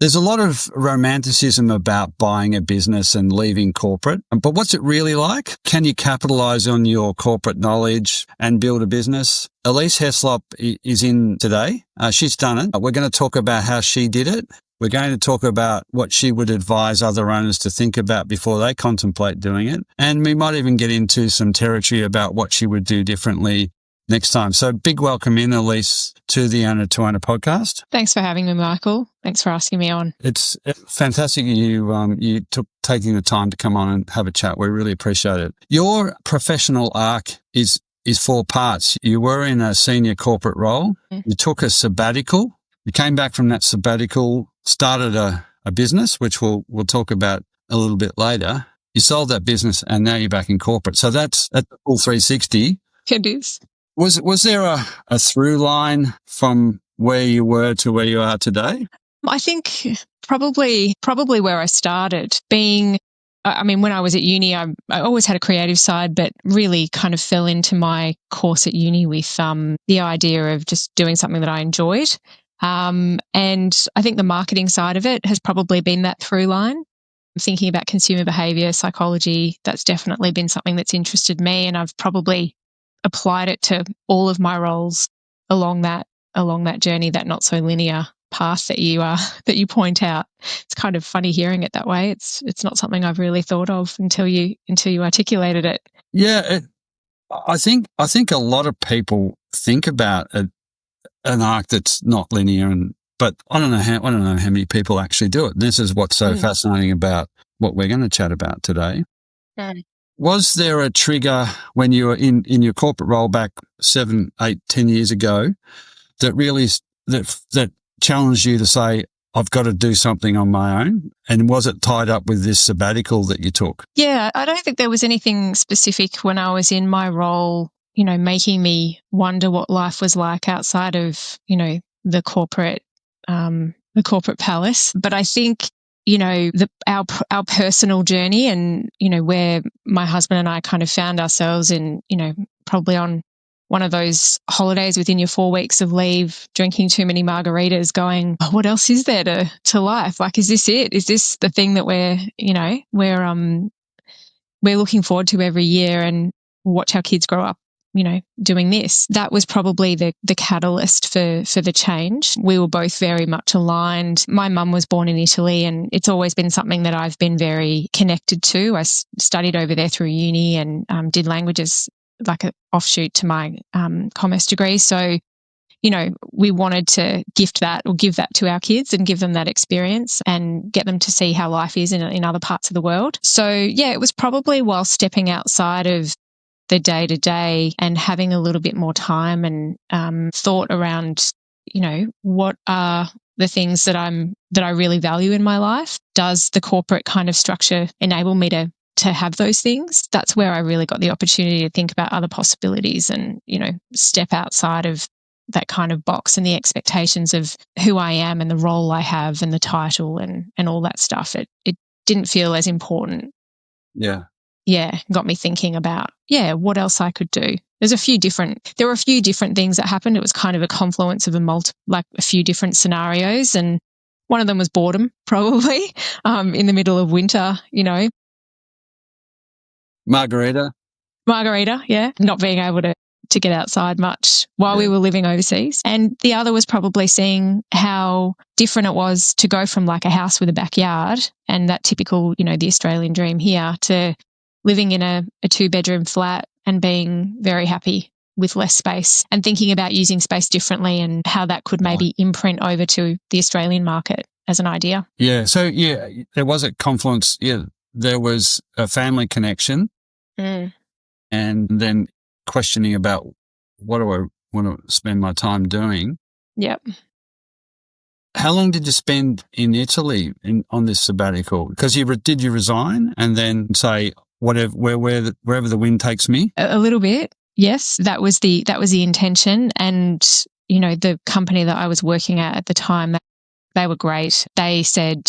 There's a lot of romanticism about buying a business and leaving corporate, but what's it really like? Can you capitalize on your corporate knowledge and build a business? Elise Heslop is in today. She's done it. We're going to talk about how she did it. We're going to talk about what she would advise other owners to think about before they contemplate doing it. And we might even get into some territory about what she would do differently next time. So big welcome in, Elise, to the Owner to Owner podcast. Thanks for having me, Michael. Thanks for asking me on. It's fantastic you took taking the time to come on and have a chat. We really appreciate it. Your professional arc is 4 parts. You were in a senior corporate role. You took a sabbatical. You came back from that sabbatical, started a business, which we'll talk about a little bit later. You sold that business and now you're back in corporate. So that's a full 360. It is. Was there a through line from where you were to where you are today? I think probably where I started being, when I was at uni, I always had a creative side, but really kind of fell into my course at uni with the idea of just doing something that I enjoyed. And I think the marketing side of it has probably been that through line. Thinking about consumer behavior, psychology, that's definitely been something that's interested me, and I've probably applied it to all of my roles along that journey, that not so linear path that you point out. It's kind of funny hearing it that way. It's not something I've really thought of until you articulated it. Yeah, I think a lot of people think about an arc that's not linear, but I don't know how many people actually do it. This is what's so fascinating about what we're going to chat about today. Was there a trigger when you were in your corporate role back 7, 8, 10 years ago that really that challenged you to say, I've got to do something on my own? And was it tied up with this sabbatical that you took? Yeah, I don't think there was anything specific when I was in my role, making me wonder what life was like outside of, the corporate palace. But I think our personal journey and, where my husband and I kind of found ourselves in, probably on one of those holidays within your 4 weeks of leave, drinking too many margaritas, going, oh, what else is there to life? Like, is this it? Is this the thing that we're looking forward to every year and watch our kids grow up, doing this? That was probably the catalyst for the change. We were both very much aligned. My mum was born in Italy, and it's always been something that I've been very connected to. I studied over there through uni and did languages like an offshoot to my commerce degree. So, we wanted to gift that or give that to our kids and give them that experience and get them to see how life is in other parts of the world. So, yeah, it was probably while stepping outside of the day-to-day and having a little bit more time and thought around, what are the things that I really value in my life? Does the corporate kind of structure enable me to have those things? That's where I really got the opportunity to think about other possibilities and, step outside of that kind of box and the expectations of who I am and the role I have and the title and all that stuff. It didn't feel as important. Yeah, got me thinking about, what else I could do. There were a few different things that happened. It was kind of a confluence of a few different scenarios, and one of them was boredom, probably, in the middle of winter, Margarita, yeah. Not being able to get outside much while we were living overseas. And the other was probably seeing how different it was to go from like a house with a backyard and that typical, the Australian dream here, to living in a 2-bedroom flat and being very happy with less space and thinking about using space differently and how that could maybe imprint over to the Australian market as an idea. Yeah. So, there was a confluence. Yeah, there was a family connection and then questioning about what do I want to spend my time doing. Yep. How long did you spend in Italy on this sabbatical? Because did you resign and then say, wherever the wind takes me? A little bit, yes. That was the intention. And, the company that I was working at the time, they were great. They said,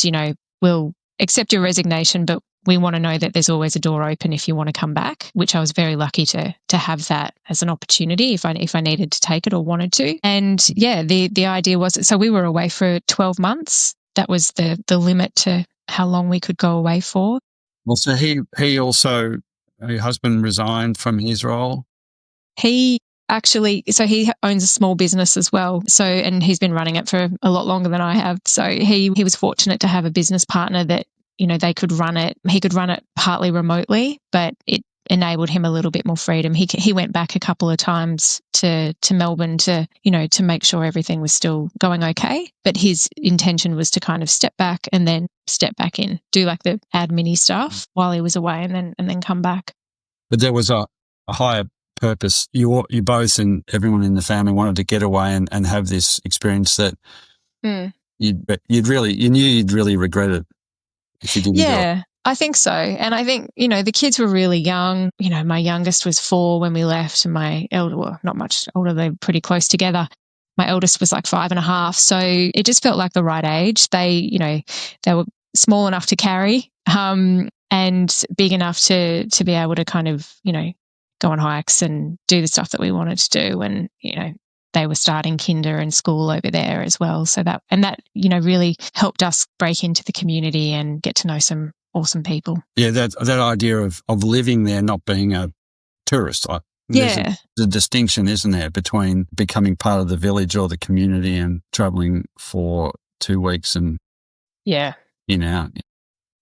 we'll accept your resignation, but we want to know that there's always a door open if you want to come back, which I was very lucky to have that as an opportunity if I needed to take it or wanted to. And yeah, the idea was, so we were away for 12 months that was the limit to how long we could go away for. Well, so he also, your husband resigned from his role? He he owns a small business as well. So, and he's been running it for a lot longer than I have. So he was fortunate to have a business partner that, they could run it. He could run it partly remotely, but it enabled him a little bit more freedom. He went back a couple of times to Melbourne to make sure everything was still going okay. But his intention was to kind of step back and then step back in, do like the admin stuff while he was away, and then come back. But there was a higher purpose. You both and everyone in the family wanted to get away and have this experience that you knew you'd really regret it if you didn't do it. Yeah, I think so. And I think, the kids were really young. My youngest was 4 when we left, and my elder, well, not much older, they're pretty close together. My eldest was like 5.5. So it just felt like the right age. They were small enough to carry, and big enough to be able to kind of, go on hikes and do the stuff that we wanted to do. And, they were starting kinder and school over there as well. So that really helped us break into the community and get to know some awesome people. Yeah, that idea of living there, not being a tourist. Yeah. The distinction, isn't there, between becoming part of the village or the community and traveling for 2 weeks and in out.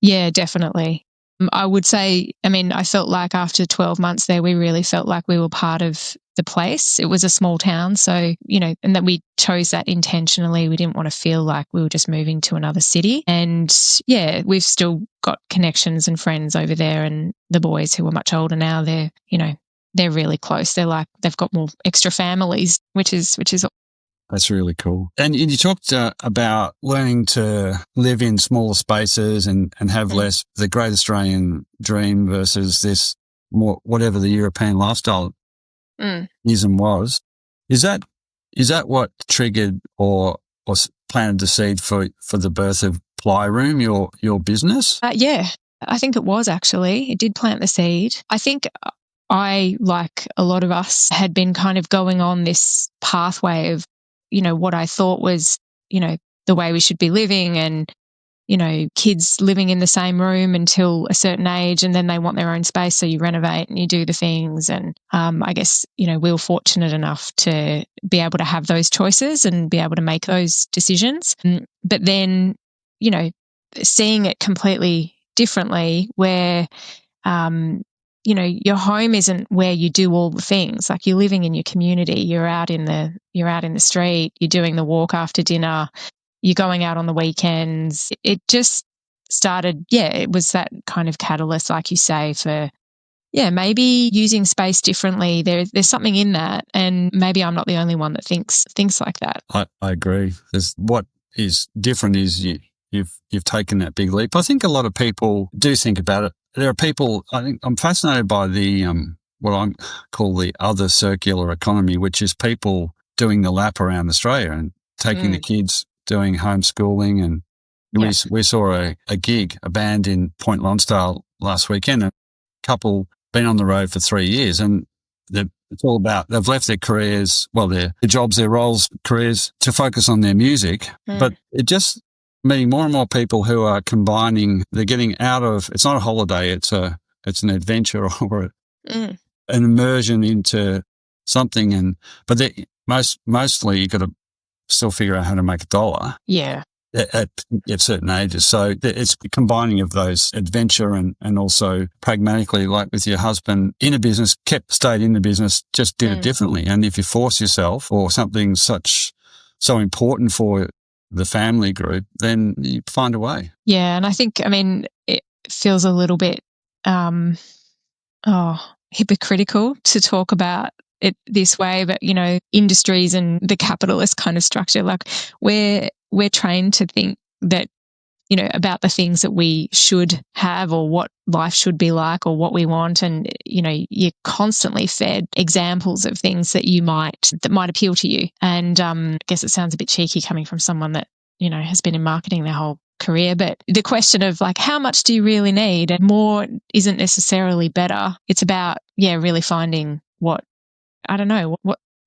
Yeah, definitely. I would say, I felt like after 12 months there, we really felt like we were part of the place. It was a small town. So, and that we chose that intentionally. We didn't want to feel like we were just moving to another city. And yeah, we've still got connections and friends over there. And the boys who are much older now, they're really close. They're like, they've got more extra families, which is that's really cool. And you talked about learning to live in smaller spaces and have less, the Great Australian Dream versus this more, whatever the European lifestyle is and was. Is that what triggered or planted the seed for the birth of Plyroom, your business? Yeah, I think it was actually. It did plant the seed. I think I, like a lot of us, had been kind of going on this pathway of, what I thought was, the way we should be living, and, kids living in the same room until a certain age, and then they want their own space. So you renovate and you do the things. And I guess, we were fortunate enough to be able to have those choices and be able to make those decisions. But then, seeing it completely differently where, your home isn't where you do all the things. Like, you're living in your community, you're out in the street, you're doing the walk after dinner, you're going out on the weekends. It just started, it was that kind of catalyst, like you say, for, maybe using space differently. There's something in that, and maybe I'm not the only one that thinks like that. I agree. What is different is you've taken that big leap. I think a lot of people do think about it. There are people, I think I'm fascinated by the what I call the other circular economy, which is people doing the lap around Australia and taking the kids, doing homeschooling. And we saw a gig, a band in Point Lonsdale last weekend, a couple been on the road for 3 years, and it's all about, they've left their careers, well, their jobs, their roles, careers, to focus on their music. But it just meeting more and more people who are combining, they're getting out of, it's not a holiday, it's an adventure or an immersion into something. But mostly you've got to still figure out how to make a dollar. Yeah. At certain ages. So it's combining of those adventure and also pragmatically, like with your husband in a business, stayed in the business, just did it differently. And if you force yourself or something so important for the family group, then you find a way. Yeah. And I think, it feels a little bit hypocritical to talk about it this way, but, industries and the capitalist kind of structure, like we're trained to think that, about the things that we should have or what life should be like or what we want. And, you're constantly fed examples of things that might appeal to you. And I guess it sounds a bit cheeky coming from someone that, has been in marketing their whole career. But the question of like, how much do you really need? And more isn't necessarily better. It's about, really finding what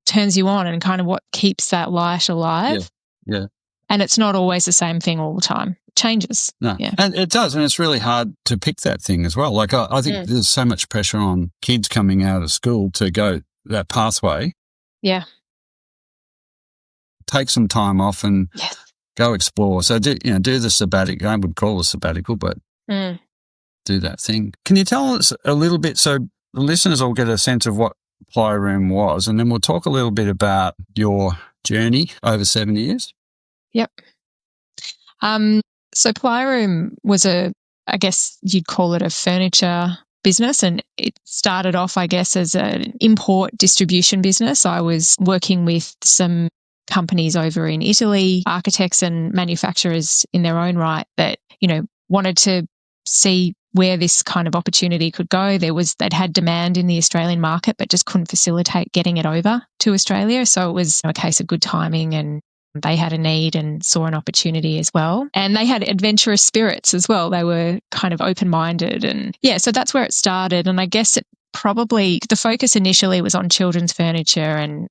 turns you on and kind of what keeps that light alive. Yeah. And it's not always the same thing all the time. It changes. No, Yeah. and it does. And it's really hard to pick that thing as well. Like I think there's so much pressure on kids coming out of school to go that pathway. Yeah. Take some time off and Yes. go explore. So do the sabbatical. I would call it a sabbatical, but do that thing. Can you tell us a little bit so the listeners will get a sense of what Plyroom was, and then we'll talk a little bit about your journey over 7 years? Yep. So Plyroom was I guess you'd call it a furniture business, and it started off, I guess, as an import distribution business. I was working with some companies over in Italy, architects and manufacturers in their own right that, wanted to see where this kind of opportunity could go. They'd had demand in the Australian market, but just couldn't facilitate getting it over to Australia. So it was a case of good timing, and they had a need and saw an opportunity as well. And they had adventurous spirits as well. They were kind of open-minded. And so that's where it started. And I guess the focus initially was on children's furniture, and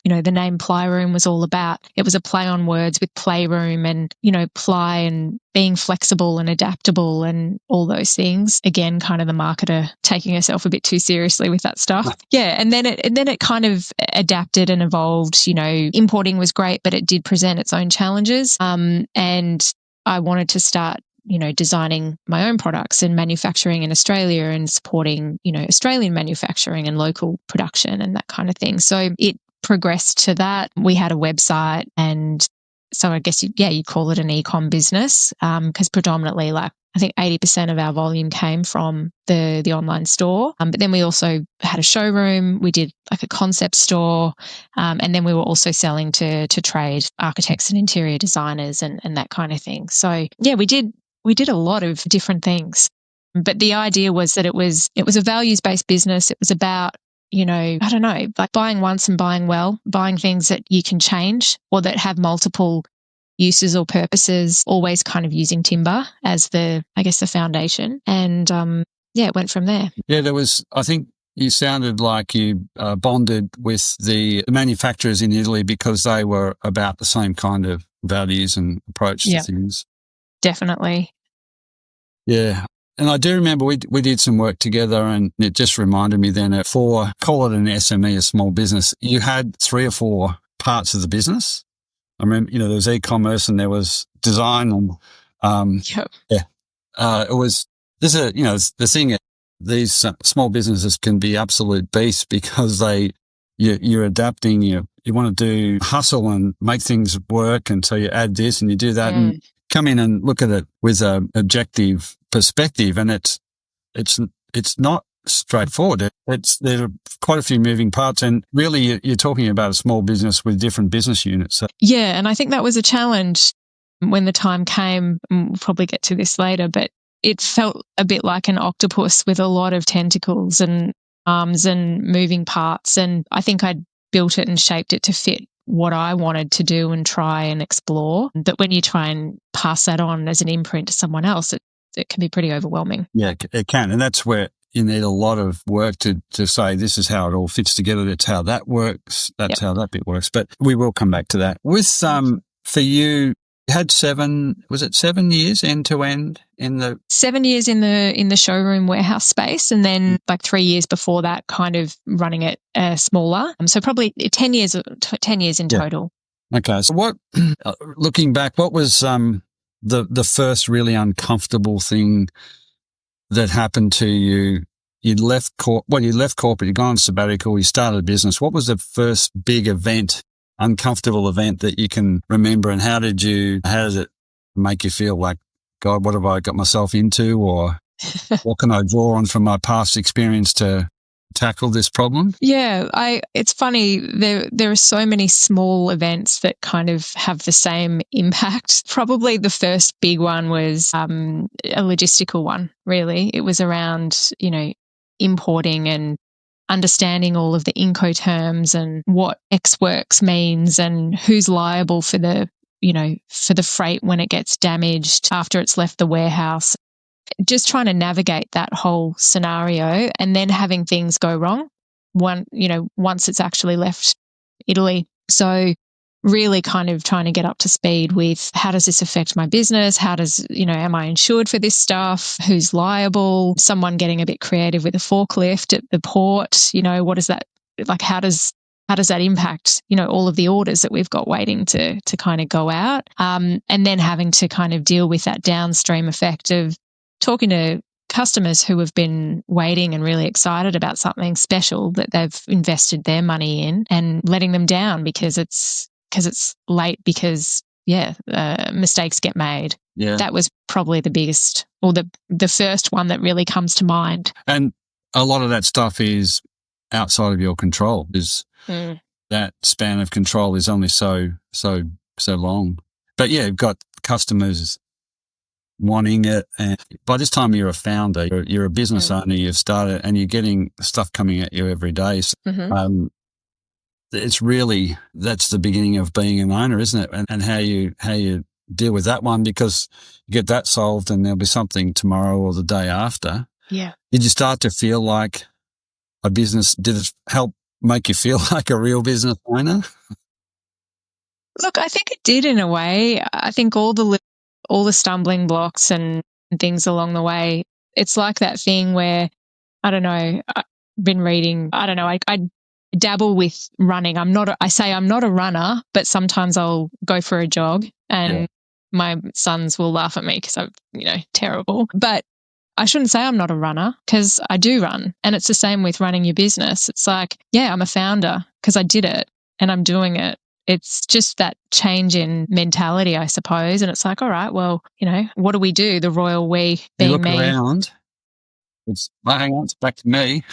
the name Plyroom was all about, it was a play on words with playroom and, ply and being flexible and adaptable and all those things. Again, kind of the marketer taking herself a bit too seriously with that stuff. Yeah. And then it kind of adapted and evolved. Importing was great, but it did present its own challenges. And I wanted to start designing my own products and manufacturing in Australia and supporting, Australian manufacturing and local production and that kind of thing. So it progressed to that. We had a website, and so I guess you'd call it an e-com business, because predominantly, like, I think 80% of our volume came from the online store. But then we also had a showroom. We did like a concept store, and then we were also selling to trade architects and interior designers and that kind of thing. So we did a lot of different things. But the idea was that it was a values-based business. It was about, I don't know, like buying once and buying well, buying things that you can change or that have multiple uses or purposes, always kind of using timber as the foundation. And it went from there. Yeah, I think you sounded like you bonded with the manufacturers in Italy because they were about the same kind of values and approach to things. Definitely. Yeah. And I do remember we did some work together, and it just reminded me then call it an SME, a small business, you had 3 or 4 parts of the business. I remember, there was e-commerce and there was design and, it was, the thing, these small businesses can be absolute beasts because you're adapting, you want to do hustle and make things work. And so you add this and you do that and come in and look at it with an objective perspective, and it's not straightforward. There are quite a few moving parts, and really you're talking about a small business with different business units. So. Yeah, and I think that was a challenge when the time came. We'll probably get to this later, but it felt a bit like an octopus with a lot of tentacles and arms and moving parts, and I think I'd built it and shaped it to fit what I wanted to do and try and explore. That when you try and pass that on as an imprint to someone else, it can be pretty overwhelming. Yeah, it can. And that's where you need a lot of work to say this is how it all fits together. That's how that works. That's how that bit works. But we will come back to that. With for you had 7 years end to end in the 7 years in the showroom warehouse space, and then like 3 years before that kind of running it smaller. So probably 10 years in total. Okay. So what, looking back, what was the first really uncomfortable thing that happened to you? You left corporate, you'd gone on sabbatical, you started a business. What was the first big uncomfortable event that you can remember, and how did it make you feel like, God, what have I got myself into, or what can I draw on from my past experience to tackle this problem? Yeah, it's funny. There are so many small events that kind of have the same impact. Probably the first big one was a logistical one, really. It was around, importing and understanding all of the Incoterms and what Ex Works means and who's liable for the freight when it gets damaged after it's left the warehouse. Just trying to navigate that whole scenario, and then having things go wrong once it's actually left Italy. So really kind of trying to get up to speed with how does this affect my business? How does, am I insured for this stuff? Who's liable? Someone getting a bit creative with a forklift at the port, what is that? Like, how does that impact, all of the orders that we've got waiting to kind of go out? And then having to kind of deal with that downstream effect of talking to customers who have been waiting and really excited about something special that they've invested their money in, and letting them down because it's late because mistakes get made. Yeah. That was probably the biggest, or the first one that really comes to mind. And a lot of that stuff is outside of your control. That span of control is only so long. But yeah, you've got customers wanting it, and by this time you're a founder, you're a business owner, you've started, and you're getting stuff coming at you every day. So, it's really, that's the beginning of being an owner, isn't it? And how you deal with that one, because you get that solved and there'll be something tomorrow or the day after. Yeah. Did you start to feel like a business? Did it help make you feel like a real business owner? Look, I think it did in a way. I think all the stumbling blocks and things along the way, it's like that thing where, I don't know, I've been reading, I don't know, I dabble with running. I say I'm not a runner, but sometimes I'll go for a jog, and my sons will laugh at me because I'm, terrible. But I shouldn't say I'm not a runner, because I do run. And it's the same with running your business. It's like, I'm a founder because I did it and I'm doing it. It's just that change in mentality, I suppose. And it's like, all right, well, what do we do? The royal we being you look me. Around. It's, hang on, it's back to me.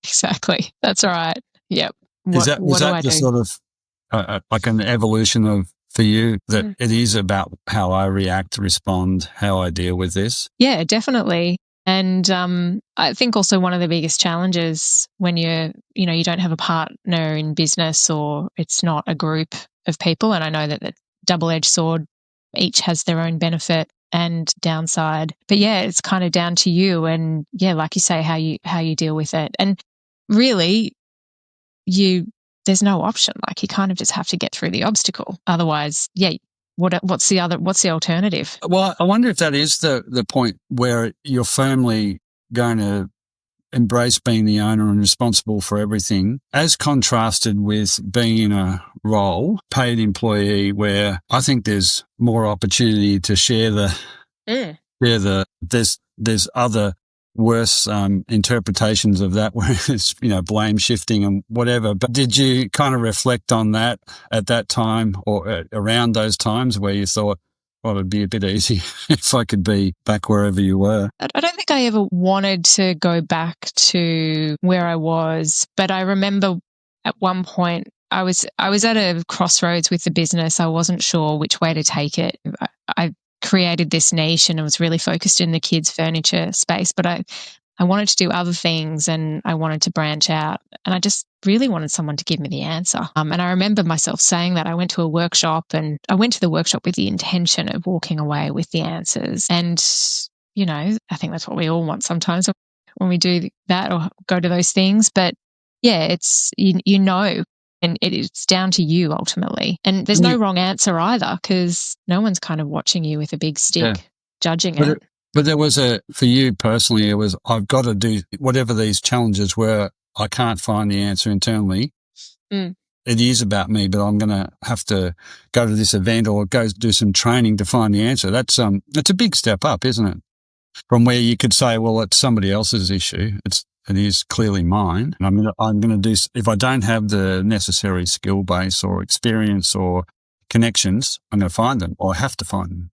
Exactly. That's all right. Yep. Was that the sort of like an evolution of, for you, that it is about how I react, respond, how I deal with this? Yeah, definitely. And I think also one of the biggest challenges when you don't have a partner in business, or it's not a group of people, and I know that the double-edged sword, each has their own benefit and downside. But it's kind of down to you, and like you say, how you deal with it. And really, there's no option. Like, you kind of just have to get through the obstacle. Otherwise, what's the alternative? Well, I wonder if that is the point where you're firmly going to embrace being the owner and responsible for everything, as contrasted with being in a role, paid employee, where I think there's more opportunity to share there's other worse interpretations of that, where it's, blame shifting and whatever. But did you kind of reflect on that at that time, or around those times where you thought, well, it'd be a bit easy if I could be back wherever you were? I don't think I ever wanted to go back to where I was, but I remember at one point I was at a crossroads with the business. I wasn't sure which way to take it. I created this niche and I was really focused in the kids' furniture space, but I wanted to do other things and I wanted to branch out, and I just really wanted someone to give me the answer. And I remember myself saying that. I went to a workshop, and I went to the workshop with the intention of walking away with the answers. And, I think that's what we all want sometimes when we do that or go to those things. But it's, and it's down to you ultimately. And there's no wrong answer either, because no one's kind of watching you with a big stick judging it. But there was for you personally, it was, I've got to do whatever these challenges were. I can't find the answer internally. It is about me, but I'm going to have to go to this event or go do some training to find the answer. That's a big step up, isn't it? From where you could say, well, it's somebody else's issue. It is clearly mine. And I'm going to do, if I don't have the necessary skill base or experience or connections, I'm going to find them, or have to find them.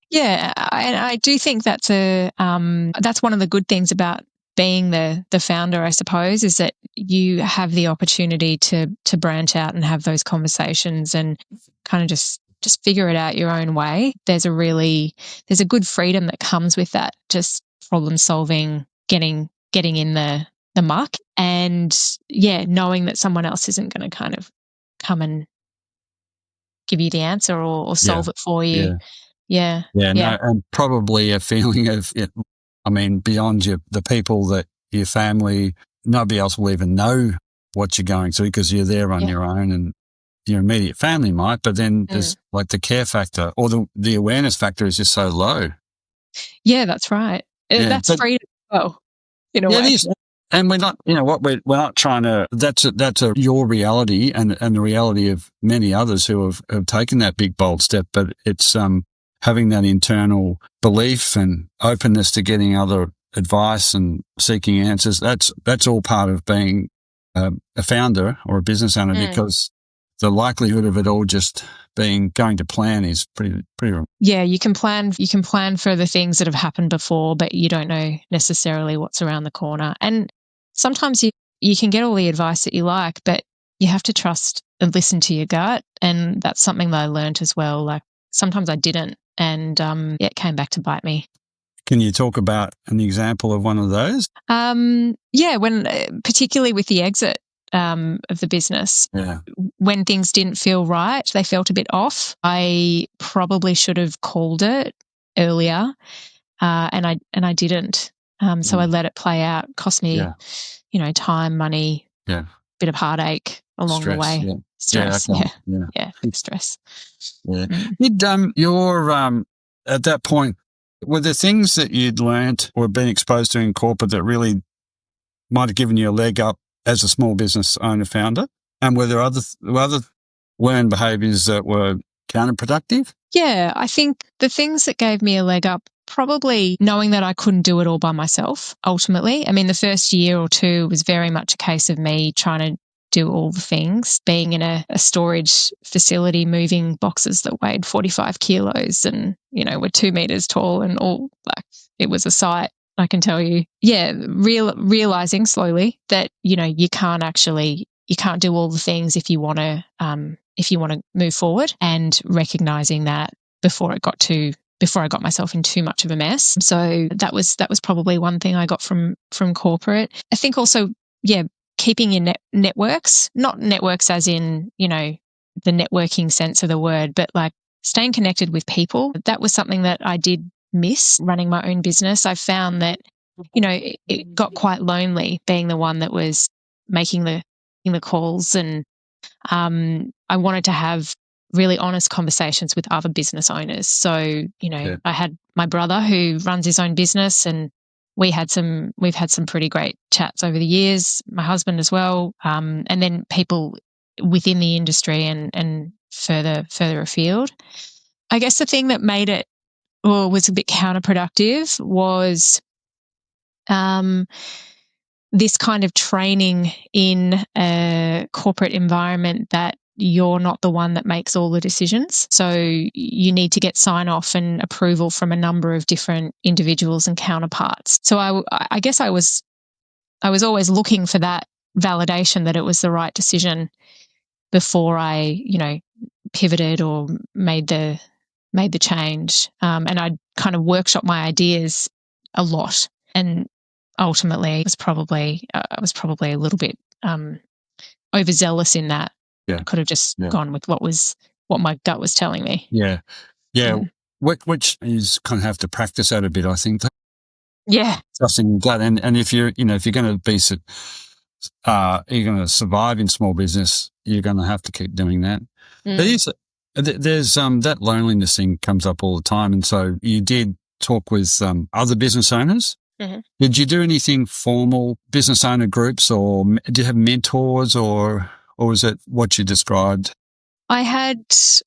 Yeah, I do think that's one of the good things about being the founder, I suppose, is that you have the opportunity to branch out and have those conversations and kind of just figure it out your own way. There's a good freedom that comes with that, just problem solving, getting in the muck, and knowing that someone else isn't going to kind of come and give you the answer or solve it for you. Yeah. No, and probably a feeling of it. I mean, beyond the people that your family, nobody else will even know what you're going through because you're there on your own. And your immediate family might, but then there's like the care factor or the awareness factor is just so low. Yeah, that's right. That's freedom as well, in a way. It is. And we're not, we're not trying to, that's your reality and the reality of many others who have taken that big, bold step, but it's, having that internal belief and openness to getting other advice and seeking answers. That's all part of being a founder or a business owner, because the likelihood of it all just going to plan is pretty. Yeah, you can plan for the things that have happened before, but you don't know necessarily what's around the corner. And sometimes you can get all the advice that you like, but you have to trust and listen to your gut. And that's something that I learned as well. Like sometimes I didn't, and it came back to bite me. Can you talk about an example of one of those? Yeah, when particularly with the exit of the business, when things didn't feel right, they felt a bit off. I probably should have called it earlier, and I didn't. So I let it play out. Cost me, time, money, bit of heartache along the way. Yeah. Stress, stress. Yeah. Did your at that point, were there things that you'd learnt or been exposed to in corporate that really might have given you a leg up as a small business owner founder? And were there other learned behaviours that were counterproductive? Yeah, I think the things that gave me a leg up, probably knowing that I couldn't do it all by myself, ultimately. I mean, the first year or two was very much a case of me trying to do all the things, being in a storage facility, moving boxes that weighed 45 kilos and, were 2 meters tall and all, like, it was a sight, I can tell you. Yeah, realizing slowly that, you can't do all the things if you want to move forward, and recognizing that before I got myself in too much of a mess. So that was probably one thing I got from corporate. I think also, keeping your networks, not networks as in, the networking sense of the word, but like staying connected with people. That was something that I did miss running my own business. I found that, it got quite lonely being the one that was making the calls, and I wanted to have really honest conversations with other business owners. So, I had my brother who runs his own business, and we've had some pretty great chats over the years, my husband as well, and then people within the industry and further afield. I guess the thing that made it, or was a bit counterproductive, was this kind of training in a corporate environment that you're not the one that makes all the decisions. So you need to get sign off and approval from a number of different individuals and counterparts. So I guess I was always looking for that validation that it was the right decision before I, pivoted or made the change. And I'd kind of workshop my ideas a lot. And ultimately, I was probably a little bit overzealous in that. Yeah. I could have just gone with what my gut was telling me. Yeah. Which is kind of have to practice that a bit, I think. Yeah. Trusting your gut, and if you're going to be, you're going to survive in small business, you're going to have to keep doing that. There's that loneliness thing comes up all the time, and so you did talk with other business owners. Mm-hmm. Did you do anything formal, business owner groups, or did you have mentors, or was it what you described? I had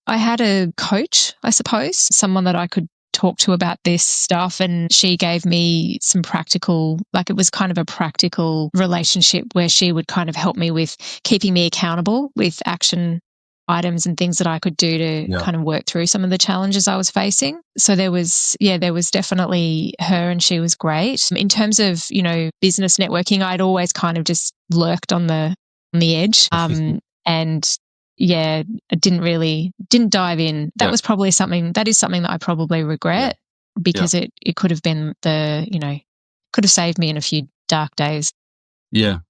a coach, I suppose, someone that I could talk to about this stuff, and she gave me some practical, like it was kind of a practical relationship where she would kind of help me with keeping me accountable with action items and things that I could do to kind of work through some of the challenges I was facing. So there was definitely her, and she was great. In terms of, business networking, I'd always kind of just lurked on the edge. And I didn't dive in. That is something that I probably regret, because it could have been could have saved me in a few dark days. Yeah.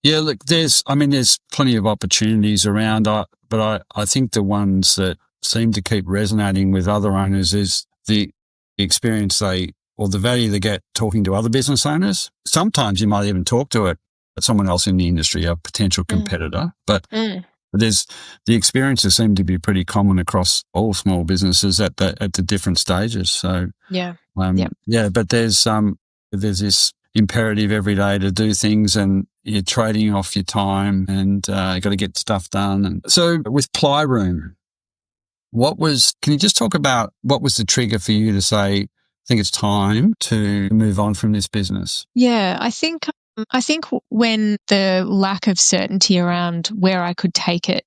Look, there's plenty of opportunities around, but I think the ones that seem to keep resonating with other owners is the experience or the value they get talking to other business owners. Sometimes you might even talk to someone else in the industry, a potential competitor, but But the experiences seem to be pretty common across all small businesses at the different stages. So Yeah. But there's this imperative every day to do things, and you're trading off your time, and you got to get stuff done. And so with Plyroom, can you just talk about what was the trigger for you to say, I think it's time to move on from this business? Yeah, I think when the lack of certainty around where I could take it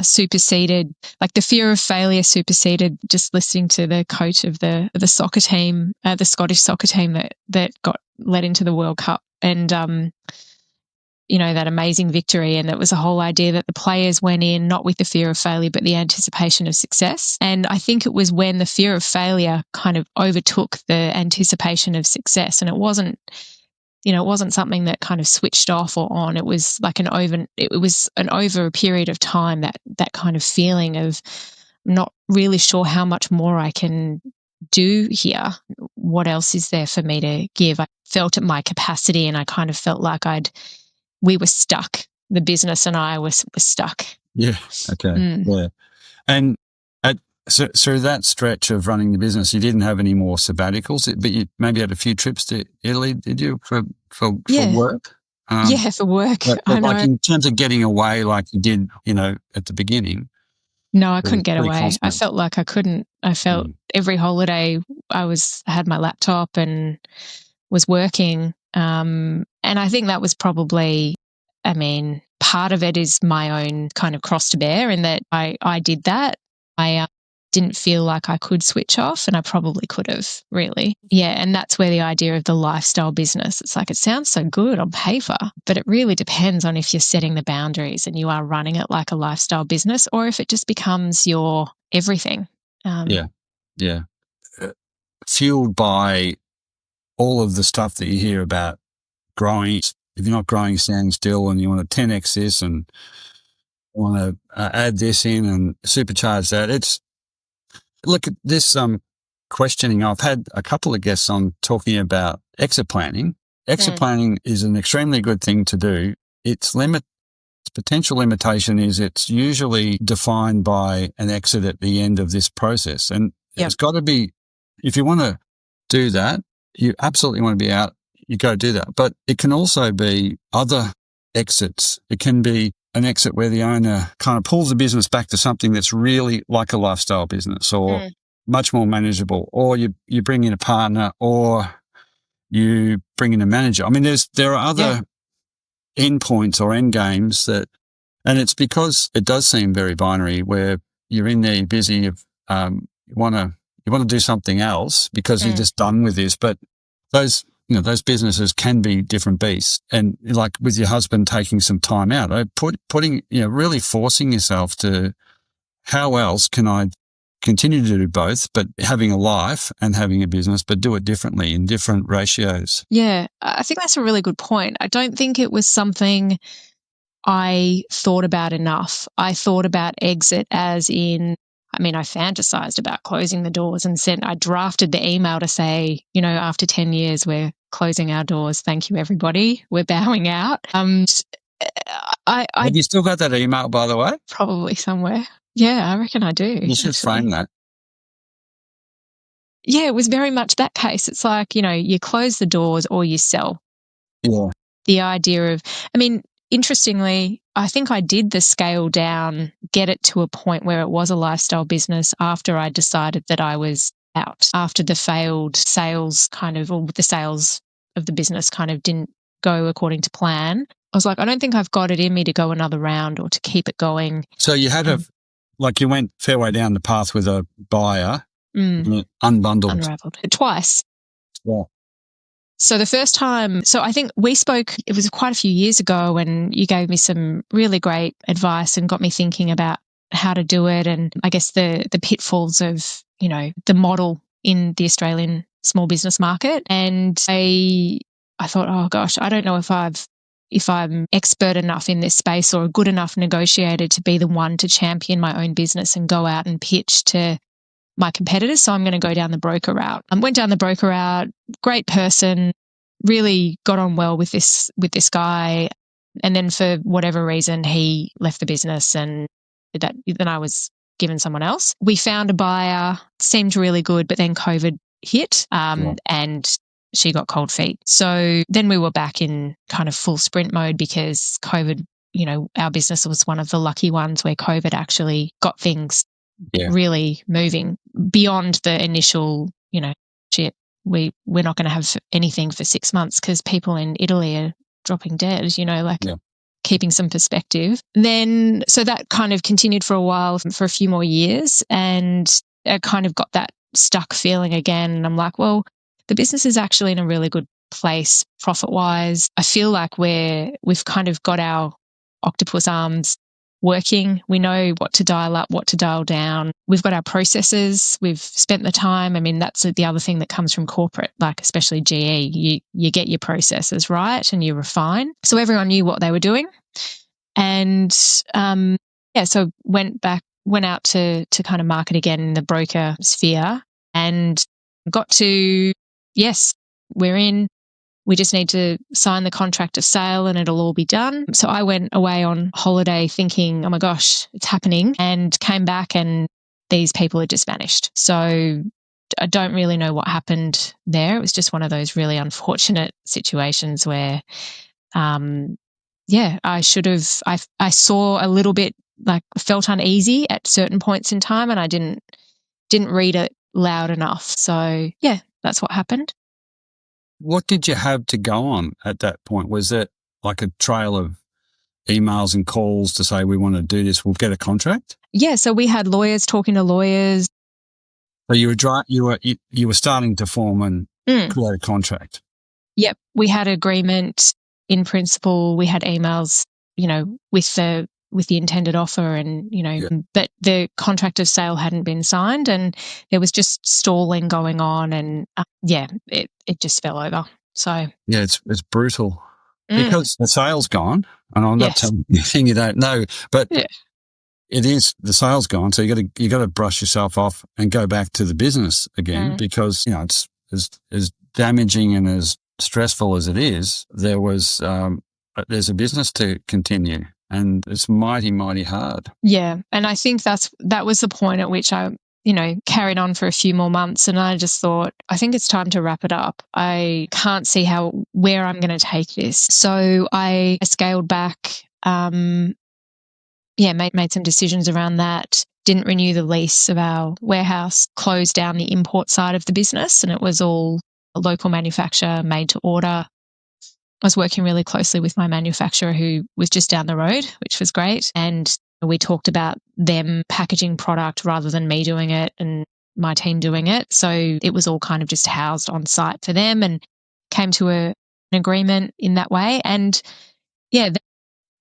superseded, like the fear of failure superseded just listening to the coach of the soccer team, the Scottish soccer team that got led into the World Cup, and that amazing victory. And it was a whole idea that the players went in not with the fear of failure, but the anticipation of success. And I think it was when the fear of failure kind of overtook the anticipation of success, and it wasn't something that kind of switched off or on. It was like over a period of time, that kind of feeling of not really sure how much more I can do here. What else is there for me to give? I felt at my capacity, and I kind of felt like we were stuck. The business and I were stuck. Yeah. Okay. Yeah. And so that stretch of running the business, you didn't have any more sabbaticals, but you maybe had a few trips to Italy, did you, for work? Yeah, for work. But I know. like in terms of getting away like you did, at the beginning. No, I couldn't get away. Constant. I felt like I couldn't. I felt every holiday I had my laptop and was working. And I think that was probably, part of it is my own kind of cross to bear, in that I did that. I didn't feel like I could switch off, and I probably could have, really. Yeah, and that's where the idea of the lifestyle business, it's like, it sounds so good on paper, but it really depends on if you're setting the boundaries and you are running it like a lifestyle business, or if it just becomes your everything. Yeah. Fueled by all of the stuff that you hear about growing. If you're not growing, standing still, and you want to 10x this and want to add this in and supercharge that. Look at this questioning. I've had a couple of guests on talking about exit planning. Exit planning is an extremely good thing to do. Its potential limitation is it's usually defined by an exit at the end of this process. And it's got to be, if you want to do that, you absolutely want to be out, you go do that. But it can also be other exits. It can be an exit where the owner kind of pulls the business back to something that's really like a lifestyle business, or much more manageable, or you bring in a partner, or you bring in a manager. I mean, there are other endpoints or end games and it's because it does seem very binary, where you're in there, you're busy, you want to do something else because you're just done with this. But those businesses can be different beasts. And like with your husband taking some time out, putting, really forcing yourself to, how else can I continue to do both, but having a life and having a business, but do it differently in different ratios? Yeah, I think that's a really good point. I don't think it was something I thought about enough. I thought about exit as in, I fantasized about closing the doors and I drafted the email to say, after 10 years, we're closing our doors. Thank you, everybody. We're bowing out. Have you still got that email, by the way? Probably somewhere. Yeah, I reckon I do. You should frame that. Yeah, it was very much that case. It's like, you close the doors or you sell. Yeah. The idea of, interestingly, I think I did the scale down, get it to a point where it was a lifestyle business after I decided that I was out, after the failed sales or the sales of the business kind of didn't go according to plan. I was like, I don't think I've got it in me to go another round or to keep it going. So you had you went fair way down the path with a buyer, unraveled twice. Yeah. So the first time, I think we spoke, it was quite a few years ago, and you gave me some really great advice and got me thinking about how to do it, and I guess the pitfalls of, the model in the Australian small business market. And I thought, oh gosh, I don't know if I'm expert enough in this space or a good enough negotiator to be the one to champion my own business and go out and pitch to my competitors. So I'm going to go down the broker route. I went down the broker route, great person, really got on well with this guy. And then for whatever reason, he left the business and then I was given someone else. We found a buyer, seemed really good, but then COVID hit and she got cold feet. So then we were back in kind of full sprint mode because COVID, our business was one of the lucky ones where COVID actually got things really moving beyond the initial, shit, we're not going to have anything for 6 months because people in Italy are dropping dead, keeping some perspective. Then, so that kind of continued for a while, for a few more years, and I kind of got that stuck feeling again. And I'm like, well, the business is actually in a really good place profit-wise. I feel like we've kind of got our octopus arms working. We know what to dial up, what to dial down. We've got our processes. We've spent the time. I mean, that's the other thing that comes from corporate, like especially GE. You get your processes right and you refine. So everyone knew what they were doing. And so went out to kind of market again in the broker sphere and got to, yes, we're in. We just need to sign the contract of sale and it'll all be done. So I went away on holiday thinking, oh my gosh, it's happening, and came back and these people had just vanished. So I don't really know what happened there. It was just one of those really unfortunate situations where, I should have, I saw a little bit, like felt uneasy at certain points in time and I didn't read it loud enough. So yeah, that's what happened. What did you have to go on at that point? Was it like a trail of emails and calls to say, we want to do this, we'll get a contract? Yeah, so we had lawyers talking to lawyers. So you were starting to form and create a contract. Yep, we had agreement in principle. We had emails, with the intended offer and, but the contract of sale hadn't been signed and there was just stalling going on and it just fell over. So yeah, it's brutal because the sale's gone and I'm not telling you anything you don't know, but it is, the sale's gone. So you got to brush yourself off and go back to the business again because, it's as damaging and as stressful as it is, there's a business to continue. And it's mighty, mighty hard. Yeah. And I think that was the point at which I, carried on for a few more months. And I just thought, I think it's time to wrap it up. I can't see where I'm going to take this. So I scaled back, made some decisions around that. Didn't renew the lease of our warehouse, closed down the import side of the business. And it was all a local manufacturer, made to order. I was working really closely with my manufacturer who was just down the road, which was great. And we talked about them packaging product rather than me doing it and my team doing it. So it was all kind of just housed on site for them and came to an agreement in that way. And yeah,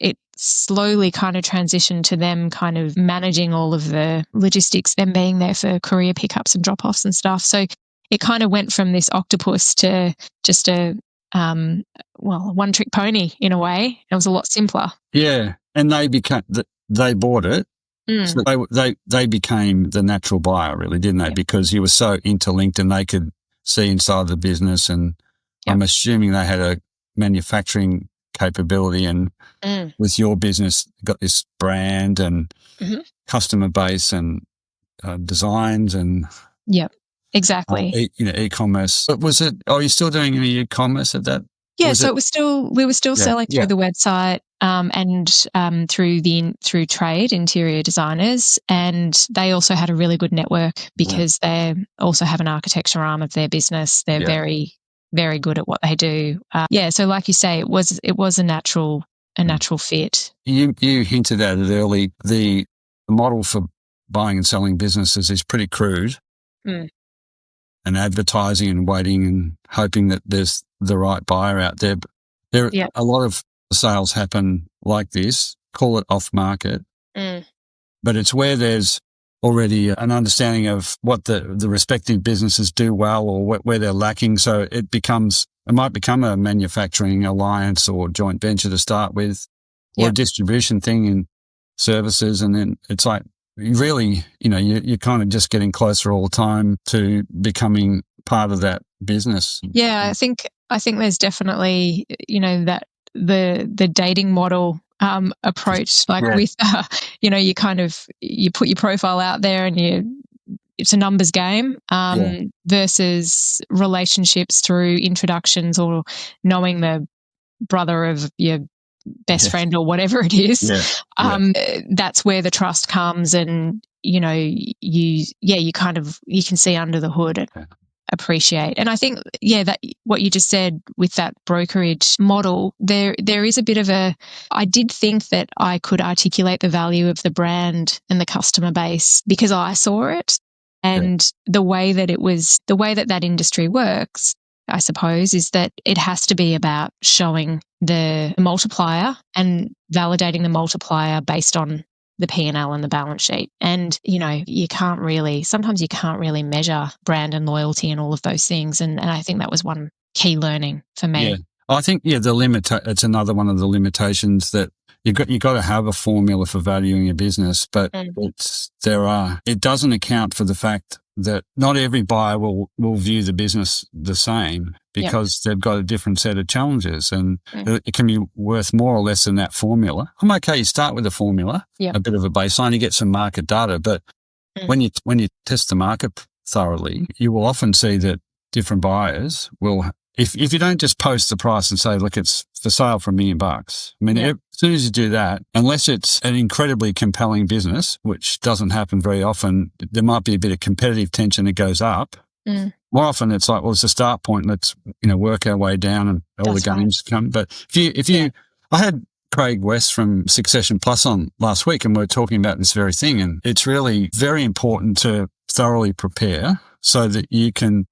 it slowly kind of transitioned to them kind of managing all of the logistics, them being there for courier pickups and drop-offs and stuff. So it kind of went from this octopus to just a one-trick pony in a way. It was a lot simpler. Yeah, and they bought it, so they became the natural buyer, really, didn't they? Yeah. Because you were so interlinked, and they could see inside the business. And I'm assuming they had a manufacturing capability, and with your business, got this brand and customer base and designs and exactly. E-commerce. But was it? Are you still doing any e-commerce at that? Yeah, we were still selling through the website and through trade interior designers, and they also had a really good network because they also have an architecture arm of their business. They're very, very good at what they do. So like you say, it was a natural fit. You hinted at it early. The model for buying and selling businesses is pretty crude. And advertising and waiting and hoping that there's the right buyer out there. But a lot of sales happen like this, call it off market, but it's where there's already an understanding of what the respective businesses do well or where they're lacking. So it might become a manufacturing alliance or joint venture to start with, or a distribution thing in services. And then it's like, really, you're kind of just getting closer all the time to becoming part of that business. Yeah, I think there's definitely, that the dating model approach, like with you put your profile out there and it's a numbers game versus relationships through introductions or knowing the brother of your best friend or whatever it is. That's where the trust comes, and you can see under the hood and appreciate. And I think that what you just said with that brokerage model, there is a bit of I did think that I could articulate the value of the brand and the customer base because I saw it. And the way that industry works, I suppose, is that it has to be about showing the multiplier and validating the multiplier based on the P&L and the balance sheet. And, sometimes you can't really measure brand and loyalty and all of those things. And I think that was one key learning for me. Yeah. I think, it's another one of the limitations that you've got to have a formula for valuing a business, but it doesn't account for the fact that not every buyer will view the business the same because they've got a different set of challenges, and it can be worth more or less than that formula. I'm okay, you start with a formula, a bit of a baseline, you get some market data, but when you test the market thoroughly, you will often see that different buyers will, if you don't just post the price and say, look, it's for sale for $1 million. I mean, as soon as you do that, unless it's an incredibly compelling business, which doesn't happen very often, there might be a bit of competitive tension that goes up. More often it's like, well, it's a start point. Let's, work our way down and all the games come. But I had Craig West from Succession Plus on last week, and we were talking about this very thing. And it's really very important to thoroughly prepare so that you can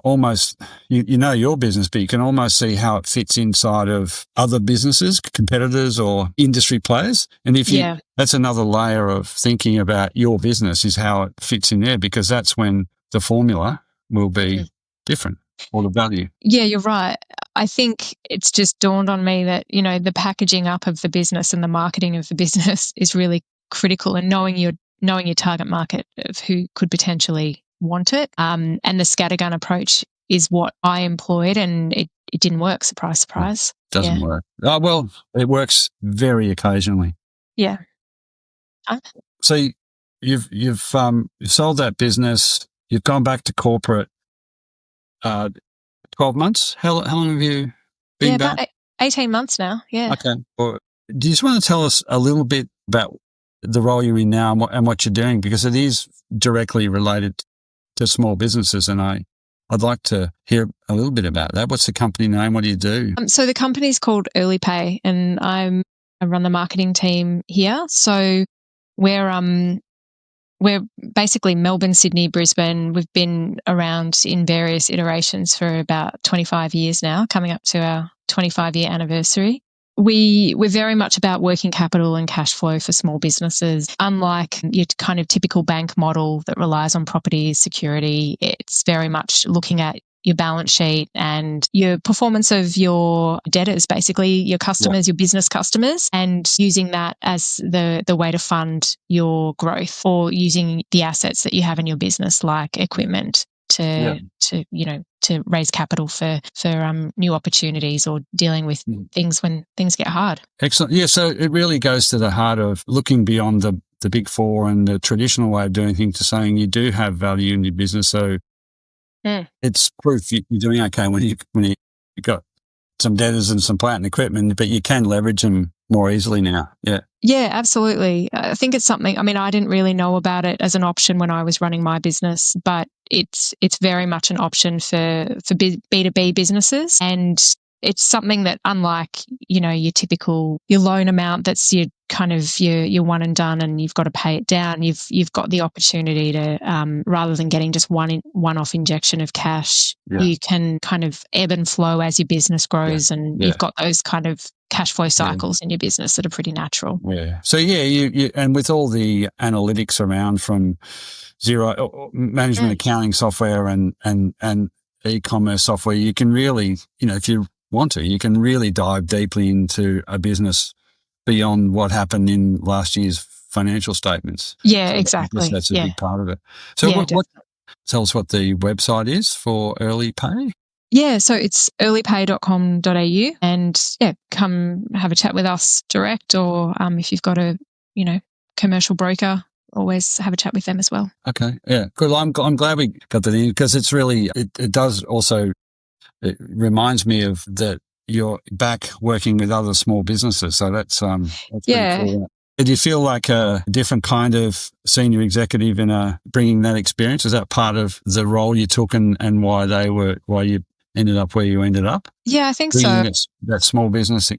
almost, you know your business, but you can almost see how it fits inside of other businesses, competitors or industry players. And that's another layer of thinking about your business, is how it fits in there, because that's when the formula will be different, or the value. Yeah, you're right. I think it's just dawned on me that, the packaging up of the business and the marketing of the business is really critical, and knowing your target market of who could potentially want it. And the scattergun approach is what I employed, and it didn't work. Surprise, surprise. Doesn't work. Oh, well, it works very occasionally. Yeah. So you've sold that business. You've gone back to corporate. 12 months. How long have you been back? About 18 months now. Yeah. Okay. Well, do you just want to tell us a little bit about the role you're in now and what you're doing, because it is directly related to small businesses, and I'd like to hear a little bit about that. What's the company name? What do you do? So the company's called Early Pay, and I run the marketing team here. So we're basically Melbourne, Sydney, Brisbane. We've been around in various iterations for about 25 years now, coming up to our 25-year anniversary. We're very much about working capital and cash flow for small businesses. Unlike your kind of typical bank model that relies on property security, it's very much looking at your balance sheet and your performance of your debtors, basically your customers, your business customers, and using that as the way to fund your growth, or using the assets that you have in your business, like equipment, to raise capital for new opportunities, or dealing with things when things get hard. Excellent. Yeah, so it really goes to the heart of looking beyond the big four and the traditional way of doing things to saying you do have value in your business. So it's proof you're doing okay when you've got some debtors and some plant and equipment, but you can leverage them more easily now. Yeah. Yeah, absolutely. I think it's something, I didn't really know about it as an option when I was running my business, but it's very much an option for B2B businesses. And it's something that, unlike, your typical, your loan amount, that's your kind of your one and done and you've got to pay it down, you've got the opportunity to, rather than getting just one-off injection of cash, you can kind of ebb and flow as your business grows, and you've got those kind of cash flow cycles in your business that are pretty natural. Yeah. So you and with all the analytics around, from zero management accounting software and e-commerce software, you can really, if you want to, you can really dive deeply into a business beyond what happened in last year's financial statements. Yeah, so exactly. That's a big part of it. So tell us what the website is for Early Pay. Yeah, so it's earlypay.com.au, and come have a chat with us direct, or if you've got a commercial broker, always have a chat with them as well. Okay, yeah, good. I'm glad we got that in, because it's really it does also, it reminds me of that you're back working with other small businesses, so that's pretty cool. Did you feel like a different kind of senior executive in bringing that experience? Is that part of the role you took, and why you ended up where you ended up? Yeah, I think bringing so. that small business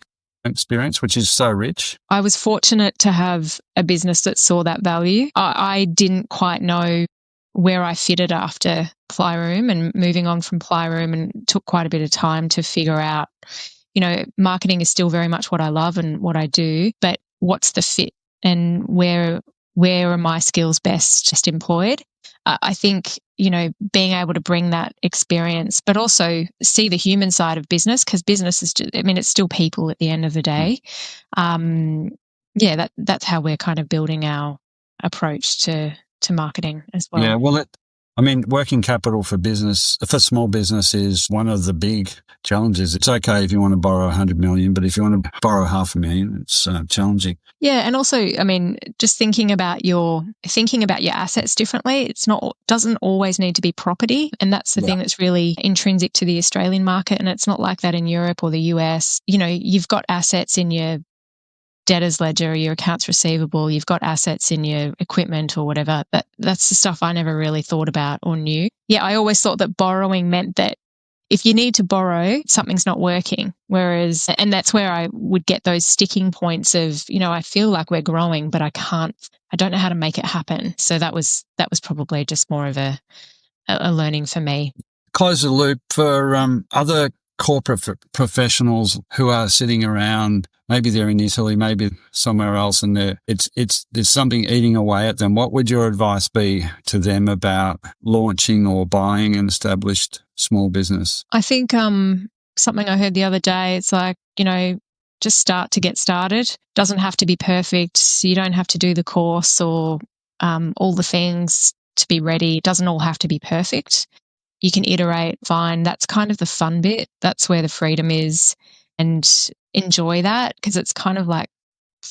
experience, which is so rich. I was fortunate to have a business that saw that value. I didn't quite know where I fitted after Plyroom and moving on from Plyroom, and took quite a bit of time to figure out, marketing is still very much what I love and what I do, but what's the fit, and where are my skills best employed? I think, being able to bring that experience, but also see the human side of business, because business is just, it's still people at the end of the day. That's how we're kind of building our approach to marketing as well. Yeah, well, working capital for small business is one of the big challenges. It's okay if you want to borrow 100 million, but if you want to borrow $500,000, it's challenging. Yeah, and also, just thinking about your assets differently. Doesn't always need to be property, and that's the thing that's really intrinsic to the Australian market, and it's not like that in Europe or the US. You've got assets in your debtors ledger, your accounts receivable, you've got assets in your equipment or whatever. That's the stuff I never really thought about or knew. Yeah, I always thought that borrowing meant that if you need to borrow, something's not working. And that's where I would get those sticking points of, I feel like we're growing, but I don't know how to make it happen. So that was probably just more of a learning for me. Close the loop for other corporate professionals who are sitting around. Maybe they're in Italy, maybe somewhere else, and there's something eating away at them. What would your advice be to them about launching or buying an established small business? I think something I heard the other day, it's like, just start to get started. Doesn't have to be perfect. You don't have to do the course or all the things to be ready. It doesn't all have to be perfect. You can iterate, fine. That's kind of the fun bit. That's where the freedom is, and enjoy that, because it's kind of like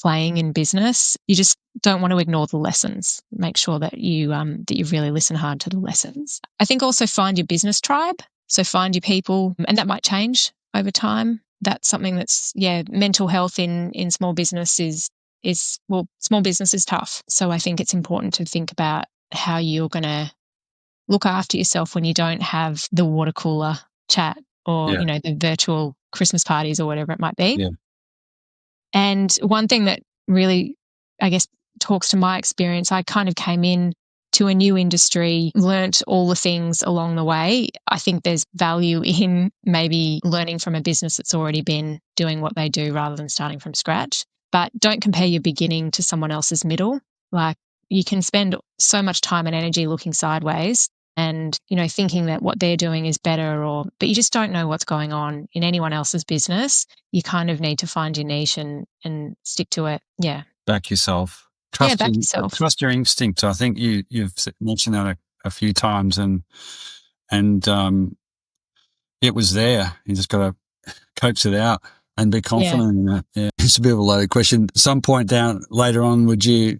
playing in business. You just don't want to ignore the lessons. Make sure that you really listen hard to the lessons. I think also find your business tribe. So find your people, and that might change over time. That's something that's, mental health in small business small business is tough. So I think it's important to think about how you're going to look after yourself when you don't have the water cooler chat or, the virtual Christmas parties or whatever it might be. Yeah. And one thing that really, I guess, talks to my experience, I kind of came in to a new industry, learnt all the things along the way. I think there's value in maybe learning from a business that's already been doing what they do rather than starting from scratch. But don't compare your beginning to someone else's middle. Like, you can spend so much time and energy looking sideways and, thinking that what they're doing is better, but you just don't know what's going on in anyone else's business. You kind of need to find your niche and stick to it. Yeah. Back yourself. Back yourself. Trust your instinct. I think you've mentioned that a few times, and it was there. You just got to coax it out and be confident in that. Yeah. It's a bit of a loaded question. At some point later on, would you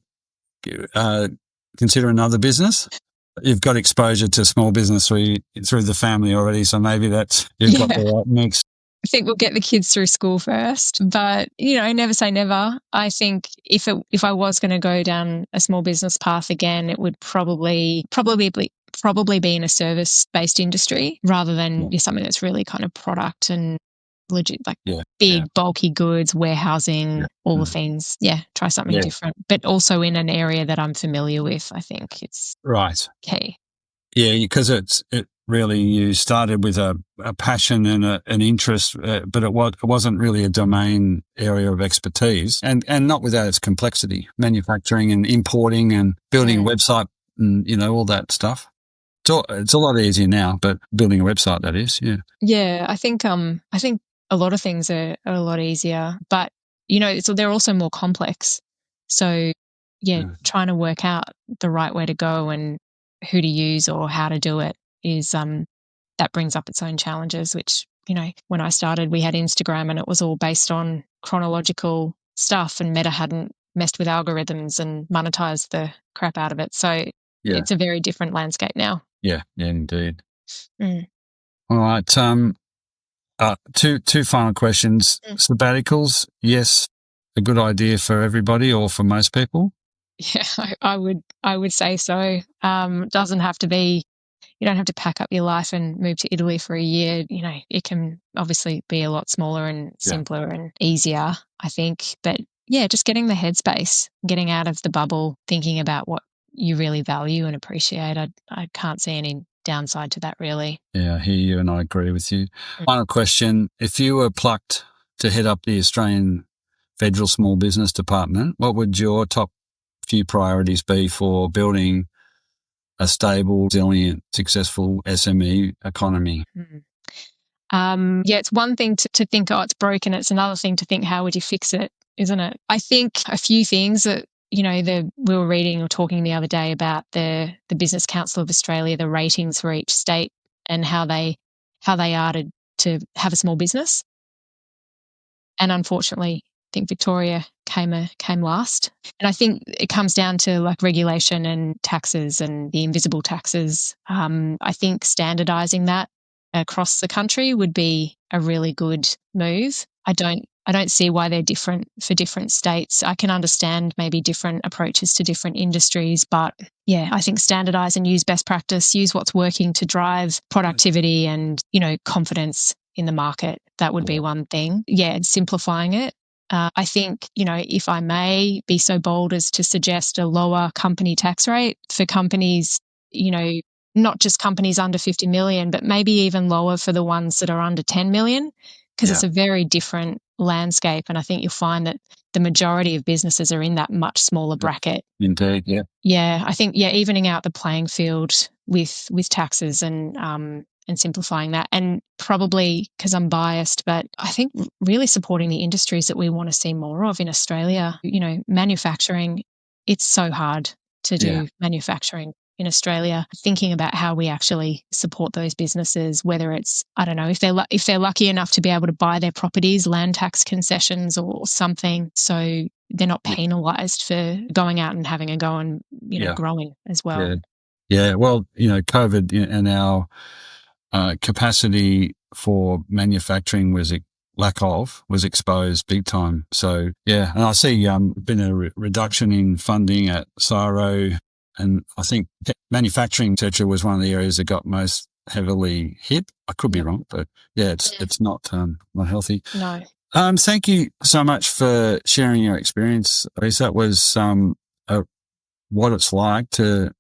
consider another business? You've got exposure to small business through the family already, so maybe you've got the right mix. I think we'll get the kids through school first, but never say never. I think if I was going to go down a small business path again, it would probably be in a service-based industry rather than something that's really kind of product and legit, like big bulky goods, warehousing, all the things. Try something different, but also in an area that I'm familiar with. I think it's right. key. Yeah, because it really, you started with a passion and an interest, but it wasn't really a domain area of expertise, and not without its complexity, manufacturing and importing and building a website and all that stuff. It's a lot easier now, but building a website, that is, yeah. I think a lot of things are a lot easier, but they're also more complex. So trying to work out the right way to go and who to use or how to do it is that brings up its own challenges, which, when I started, we had Instagram and it was all based on chronological stuff, and Meta hadn't messed with algorithms and monetized the crap out of it. So it's a very different landscape now. Yeah, indeed. Mm. All right. Two final questions. Sabbaticals, yes, a good idea for everybody or for most people? Yeah, I would say so. Doesn't have to be, you don't have to pack up your life and move to Italy for a year. It can obviously be a lot smaller and simpler and easier, I think. But yeah, just getting the headspace, getting out of the bubble, thinking about what you really value and appreciate. I can't see any downside to that, really. Yeah, I hear you and I agree with you. Final question. If you were plucked to head up the Australian Federal Small Business Department, what would your top few priorities be for building a stable, resilient, successful SME economy? Yeah, it's one thing to think, oh, it's broken. It's another thing to think, how would you fix it, isn't it? I think a few things that, we were reading or talking the other day about the Business Council of Australia, the ratings for each state and how they are to have a small business. And unfortunately, I think Victoria came last. And I think it comes down to like regulation and taxes and the invisible taxes. I think standardizing that across the country would be a really good move. I don't see why they're different for different states. I can understand maybe different approaches to different industries, but yeah, I think standardize and use best practice, use what's working to drive productivity and, confidence in the market. That would be one thing. Yeah, and simplifying it. I think, if I may be so bold as to suggest a lower company tax rate for companies, not just companies under 50 million, but maybe even lower for the ones that are under 10 million, because it's a very different landscape. And I think you'll find that the majority of businesses are in that much smaller bracket. Indeed, yeah. Yeah, I think, evening out the playing field with taxes and simplifying that. And probably, because I'm biased, but I think really supporting the industries that we want to see more of in Australia. Manufacturing, it's so hard to do manufacturing in Australia. Thinking about how we actually support those businesses, whether it's, I don't know, if they're lucky enough to be able to buy their properties, land tax concessions or something, so they're not penalised for going out and having a go and growing as well. Yeah. Well, COVID and our capacity for manufacturing was exposed big time. So yeah, and I see been a reduction in funding at CSIRO, and I think manufacturing, etc., was one of the areas that got most heavily hit. I could be wrong, but yeah, it's not healthy. No. Thank you so much for sharing your experience, Lisa. That was what it's like to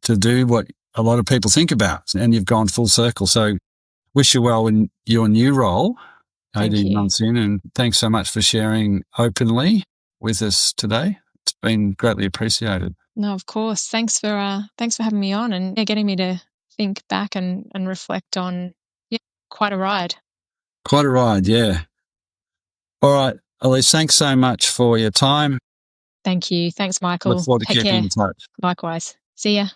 do what a lot of people think about, and you've gone full circle. So wish you well in your new role, 18 months in, and thanks so much for sharing openly with us today. It's been greatly appreciated. No, of course. Thanks for having me on and getting me to think back and reflect on quite a ride. Quite a ride, yeah. All right, Elise, thanks so much for your time. Thank you. Thanks, Michael. Look forward to keeping in touch. Likewise. See ya.